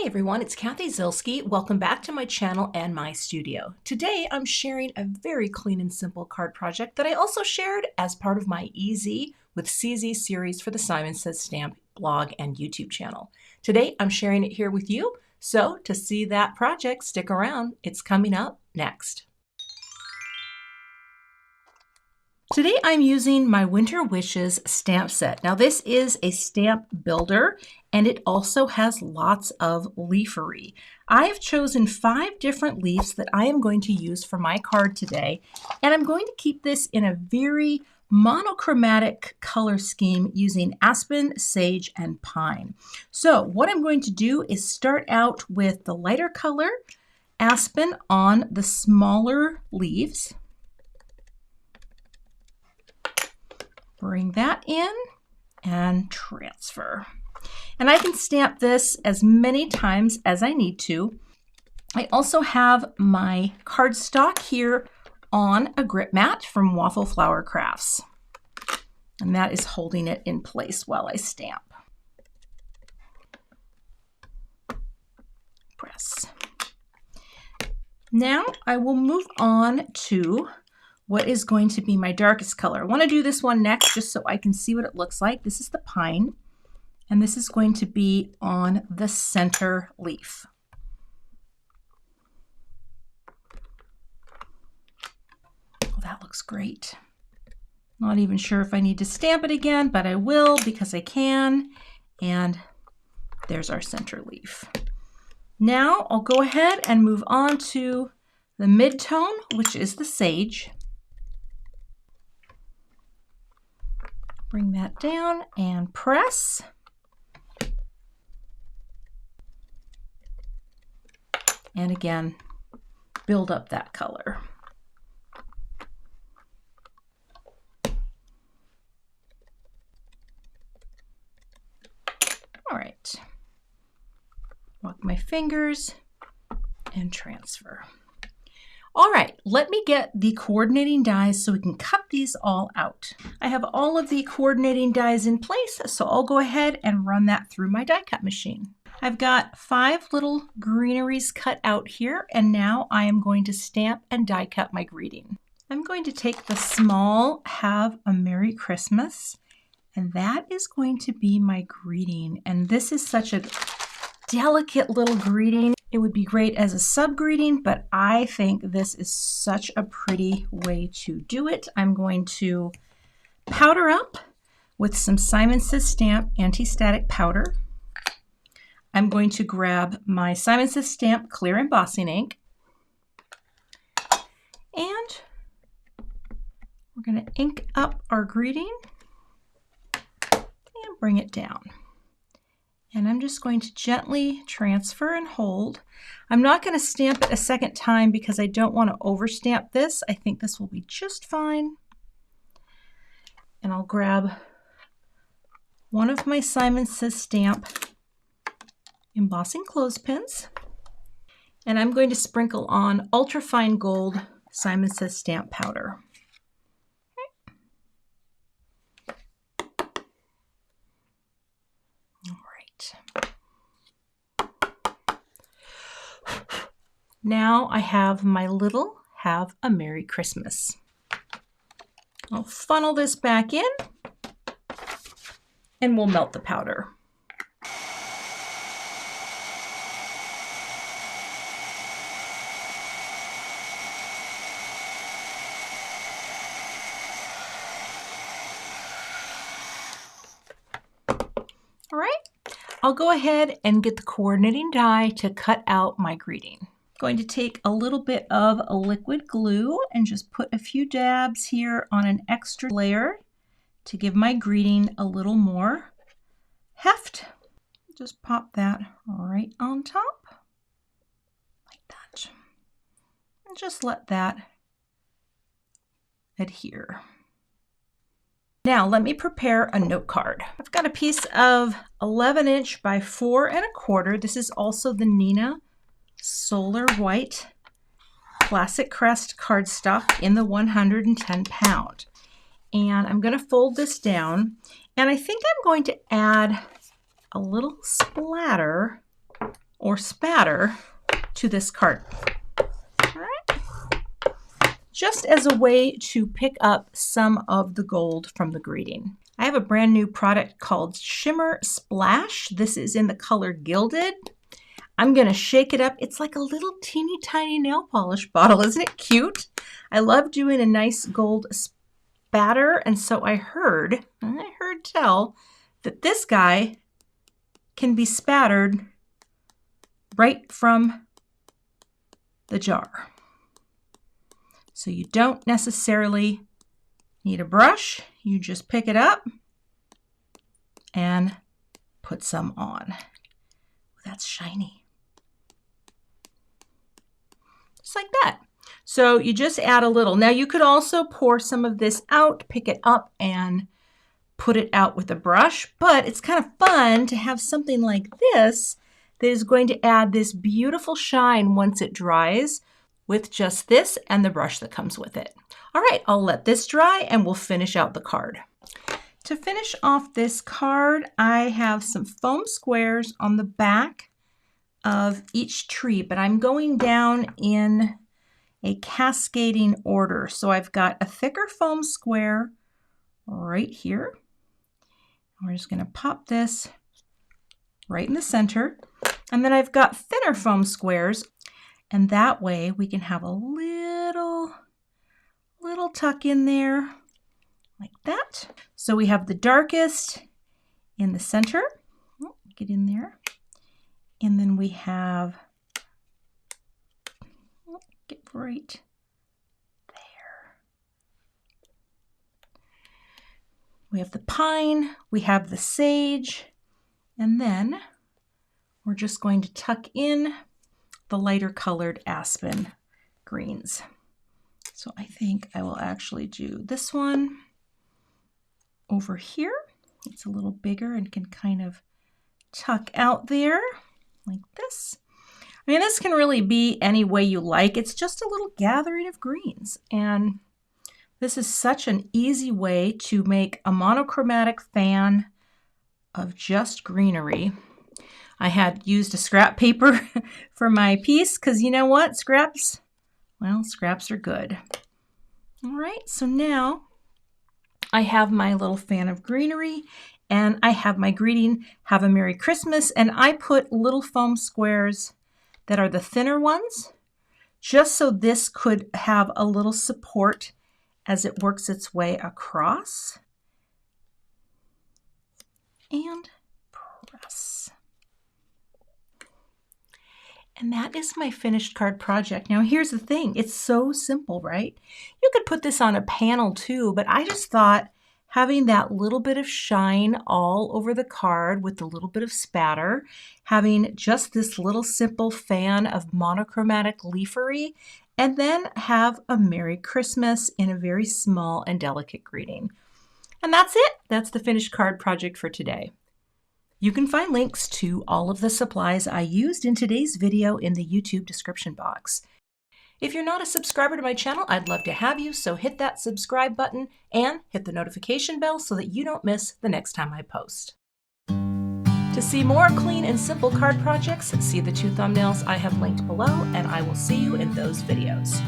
Hey everyone, it's Cathy Zielske. Welcome back to my channel and my studio. Today I'm sharing a very clean and simple card project that I also shared as part of my EZ with CZ series for the Simon Says Stamp blog and YouTube channel. Today I'm sharing it here with you, so to see that project, stick around. It's coming up next. Today I'm using my Winter Wishes stamp set. Now this is a stamp builder and it also has lots of leafery. I have chosen 5 different leaves that I am going to use for my card today, and I'm going to keep this in a very monochromatic color scheme using aspen, sage, and pine. So what I'm going to do is start out with the lighter color aspen on the smaller leaves. Bring that in and transfer. And I can stamp this as many times as I need to. I also have my cardstock here on a grip mat from Waffle Flower Crafts. And that is holding it in place while I stamp. Press. Now I will move on to what is going to be my darkest color. I want to do this one next just so I can see what it looks like. This is the pine, and this is going to be on the center leaf. Oh, that looks great. Not even sure if I need to stamp it again, but I will because I can. And there's our center leaf. Now I'll go ahead and move on to the mid-tone, which is the sage. Bring that down and press. And again, build up that color. All right. Walk my fingers and transfer. All right, let me get the coordinating dies so we can cut these all out. I have all of the coordinating dies in place, so I'll go ahead and run that through my die cut machine. I've got 5 little greeneries cut out here, and now I am going to stamp and die cut my greeting. I'm going to take the small Have a Merry Christmas, and that is going to be my greeting. And this is such a delicate little greeting. It would be great as a sub greeting, but I think this is such a pretty way to do it. I'm going to powder up with some Simon Says Stamp anti-static powder. I'm going to grab my Simon Says Stamp clear embossing ink, and we're going to ink up our greeting and bring it down. And I'm just going to gently transfer and hold. I'm not going to stamp it a second time because I don't want to overstamp this. I think this will be just fine. And I'll grab one of my Simon Says Stamp embossing clothespins. And I'm going to sprinkle on ultrafine gold Simon Says Stamp powder. Now I have my little Have a Merry Christmas. I'll funnel this back in and we'll melt the powder. All right, I'll go ahead and get the coordinating die to cut out my greeting. Going to take a little bit of a liquid glue and just put a few dabs here on an extra layer to give my greeting a little more heft. Just pop that right on top like that. And just let that adhere. Now let me prepare a note card. I've got a piece of 11" by 4 1/4. This is also the Neenah Solar White Classic Crest cardstock in the 110 pound. And I'm going to fold this down, and I think I'm going to add a little splatter or spatter to this card. All right. Just as a way to pick up some of the gold from the greeting. I have a brand new product called Shimmer Splash. This is in the color Gilded. I'm going to shake it up. It's like a little teeny tiny nail polish bottle. Isn't it cute? I love doing a nice gold spatter. And so I heard tell that this guy can be spattered right from the jar. So you don't necessarily need a brush. You just pick it up and put some on. That's shiny. Just like that. So you just add a little. Now you could also pour some of this out, pick it up and put it out with a brush, but it's kind of fun to have something like this that is going to add this beautiful shine once it dries with just this and the brush that comes with it. All right, I'll let this dry and we'll finish out the card. To finish off this card, I have some foam squares on the back of each tree, but I'm going down in a cascading order. So I've got a thicker foam square right here. We're just going to pop this right in the center. And then I've got thinner foam squares, and that way we can have a little tuck in there like that. So we have the darkest in the center. Get in there. And then we have, get right there. We have the pine, we have the sage, and then we're just going to tuck in the lighter colored aspen greens. So I think I will actually do this one over here. It's a little bigger and can kind of tuck out there like this. I mean, this can really be any way you like. It's just a little gathering of greens. And this is such an easy way to make a monochromatic fan of just greenery. I had used a scrap paper for my piece because you know what? Scraps, well, scraps are good. All right, so now I have my little fan of greenery and I have my greeting, have a Merry Christmas, and I put little foam squares that are the thinner ones, just so this could have a little support as it works its way across. And press. And that is my finished card project. Now here's the thing, it's so simple, right? You could put this on a panel too, but I just thought having that little bit of shine all over the card with a little bit of spatter, having just this little simple fan of monochromatic leafery, and then have a Merry Christmas in a very small and delicate greeting. And that's it. That's the finished card project for today. You can find links to all of the supplies I used in today's video in the YouTube description box. If you're not a subscriber to my channel, I'd love to have you, so hit that subscribe button and hit the notification bell so that you don't miss the next time I post. To see more clean and simple card projects, see the 2 thumbnails I have linked below, and I will see you in those videos.